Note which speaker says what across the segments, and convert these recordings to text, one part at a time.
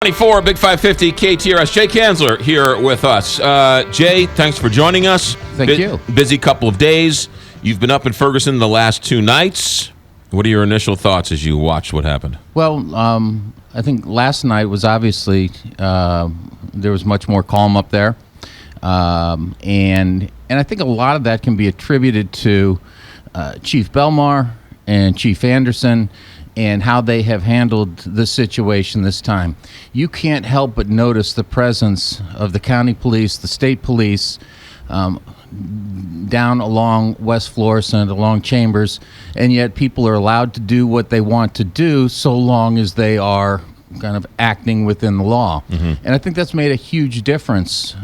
Speaker 1: 24, Big 550, KTRS. Jay Kanzler here with us. Jay, thanks for joining us.
Speaker 2: Thank you.
Speaker 1: Busy couple of days. You've been up in Ferguson the last 2 nights. What are your initial thoughts as you watched what happened?
Speaker 2: Well, I think last night was obviously there was much more calm up there, and I think a lot of that can be attributed to Chief Belmar and Chief Anderson and how they have handled the situation this time. You can't help but notice the presence of the county police, the state police, down along West Florissant, along Chambers, and yet people are allowed to do what they want to do so long as they are kind of acting within the law. Mm-hmm. And I think that's made a huge difference.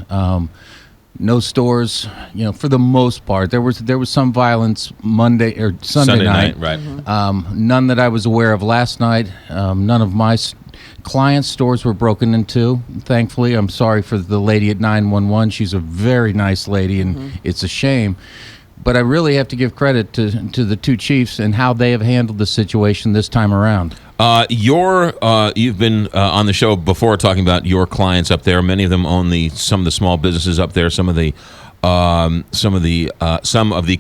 Speaker 2: No stores, for the most part. There was some violence Monday or Sunday night.
Speaker 1: Right.
Speaker 2: Mm-hmm. None that I was aware of last night. None of my clients' stores were broken into, thankfully. I'm sorry for the lady at 911. She's a very nice lady, and it's a shame. But I really have to give credit to the two chiefs and how they have handled the situation this time around.
Speaker 1: You've been on the show before talking about your clients up there. Many of them own some of the small businesses up there. Some of the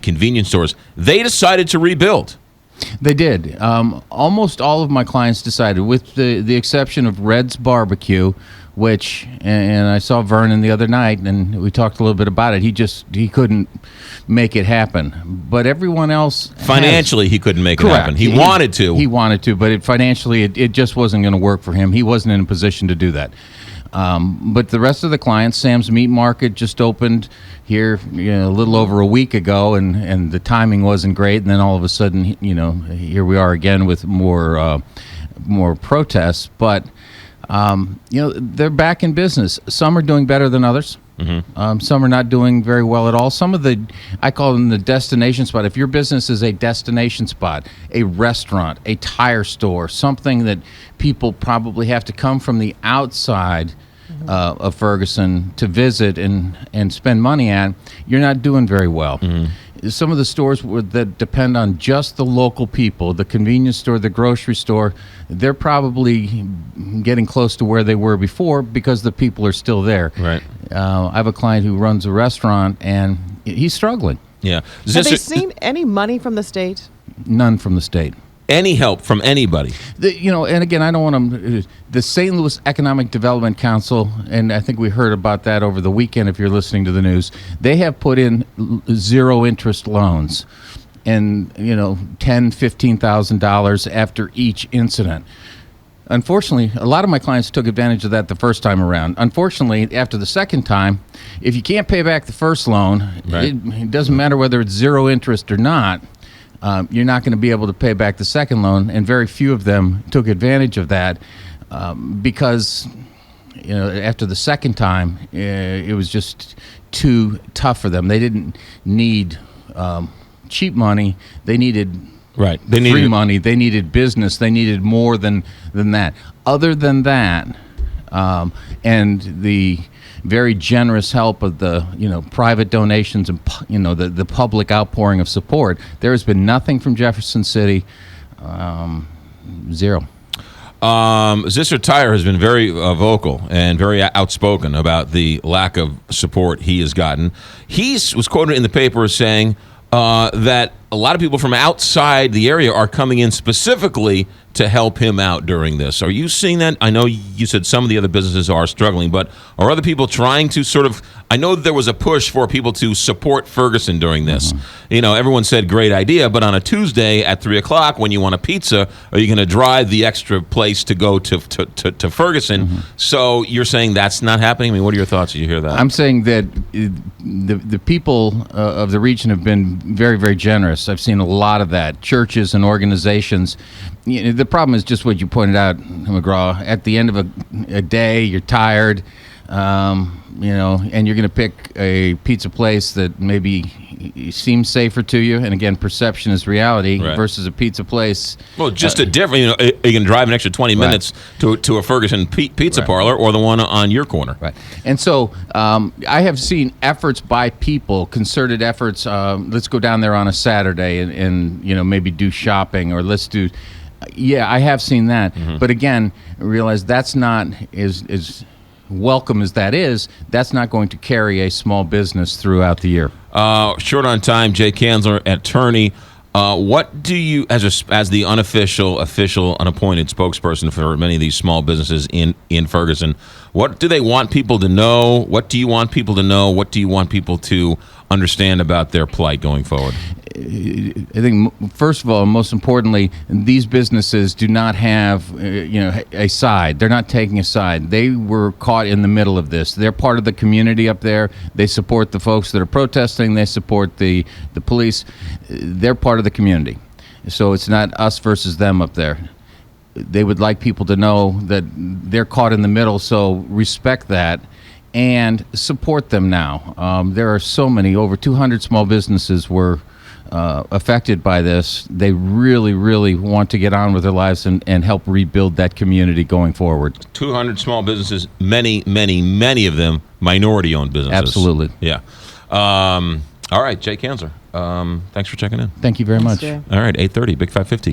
Speaker 1: convenience stores. They decided to rebuild.
Speaker 2: They did. Almost all of my clients decided, with the exception of Red's Barbecue, which, and I saw Vernon the other night, and we talked a little bit about it. He couldn't make it happen. But everyone else
Speaker 1: financially, he couldn't make it happen. He wanted to.
Speaker 2: He wanted to, but financially, it just wasn't going to work for him. He wasn't in a position to do that. But the rest of the clients, Sam's Meat Market just opened here a little over a week ago, and the timing wasn't great. And then all of a sudden, here we are again with more protests. But they're back in business. Some are doing better than others. Mm-hmm. Some are not doing very well at all. Some of I call them the destination spot. If your business is a destination spot, a restaurant, a tire store, something that people probably have to come from the outside of Ferguson to visit and spend money at, you're not doing very well. Mm-hmm. Some of the stores that depend on just the local people, the convenience store, the grocery store, they're probably getting close to where they were before because the people are still there.
Speaker 1: Right.
Speaker 2: I have a client who runs a restaurant, and he's struggling.
Speaker 1: Yeah.
Speaker 3: Have they seen any money from the state?
Speaker 2: None from the state.
Speaker 1: Any help from anybody?
Speaker 2: And again, I don't want to. The St. Louis Economic Development Council, and I think we heard about that over the weekend if you're listening to the news, they have put in zero interest loans and, $10,000, $15,000 after each incident. Unfortunately, a lot of my clients took advantage of that the first time around. Unfortunately, after the second time, if you can't pay back the first loan, right, it doesn't matter whether it's zero interest or not. You're not going to be able to pay back the second loan, and very few of them took advantage of that because, after the second time, it was just too tough for them. They didn't need cheap money. They needed free money. They needed business. They needed more than that. Other than that, and the very generous help of the private donations and the public outpouring of support, there has been nothing from Jefferson City. Zero.
Speaker 1: Zisser Tire has been very vocal and very outspoken about the lack of support he has gotten. He was quoted in the paper as saying that a lot of people from outside the area are coming in specifically to help him out during this. Are you seeing that? I know you said some of the other businesses are struggling, but are other people trying to sort of, I know there was a push for people to support Ferguson during this. Mm-hmm. Everyone said great idea, but on a Tuesday at 3 o'clock when you want a pizza, are you going to drive the extra place to go to Ferguson? Mm-hmm. So you're saying that's not happening? I mean, what are your thoughts as you hear that?
Speaker 2: I'm saying that the people of the region have been very, very generous. I've seen a lot of that. Churches and organizations. The problem is just what you pointed out, McGraw. At the end of a day, you're tired, and you're going to pick a pizza place that maybe seems safer to you. And again, perception is reality, right, versus a pizza place.
Speaker 1: Well, just a different. You can drive an extra 20 minutes to a Ferguson pizza parlor or the one on your corner.
Speaker 2: Right. And so I have seen efforts by people, concerted efforts. Let's go down there on a Saturday and maybe do shopping, or let's do. Yeah, I have seen that. But again, realize that's not as welcome as that is. That's not going to carry a small business throughout the year.
Speaker 1: Short on time, Jay Kanzler, attorney. What do you, as the unofficial, official, unappointed spokesperson for many of these small businesses in Ferguson, what do they want people to know? What do you want people to know? What do you want people to understand about their plight going forward?
Speaker 2: I think, first of all, most importantly, these businesses do not have, a side. They're not taking a side. They were caught in the middle of this. They're part of the community up there. They support the folks that are protesting. They support the police. They're part of the community. So it's not us versus them up there. They would like people to know that they're caught in the middle, so respect that and support them now. There are so many, over 200 small businesses were affected by this. They really, really want to get on with their lives and help rebuild that community going forward. 200
Speaker 1: small businesses, many of them minority-owned businesses.
Speaker 2: Absolutely.
Speaker 1: Yeah. All right, Jay Kanzler, thanks for checking in.
Speaker 2: Thank you very much.
Speaker 3: Jay.
Speaker 1: All right, 8:30, Big 550.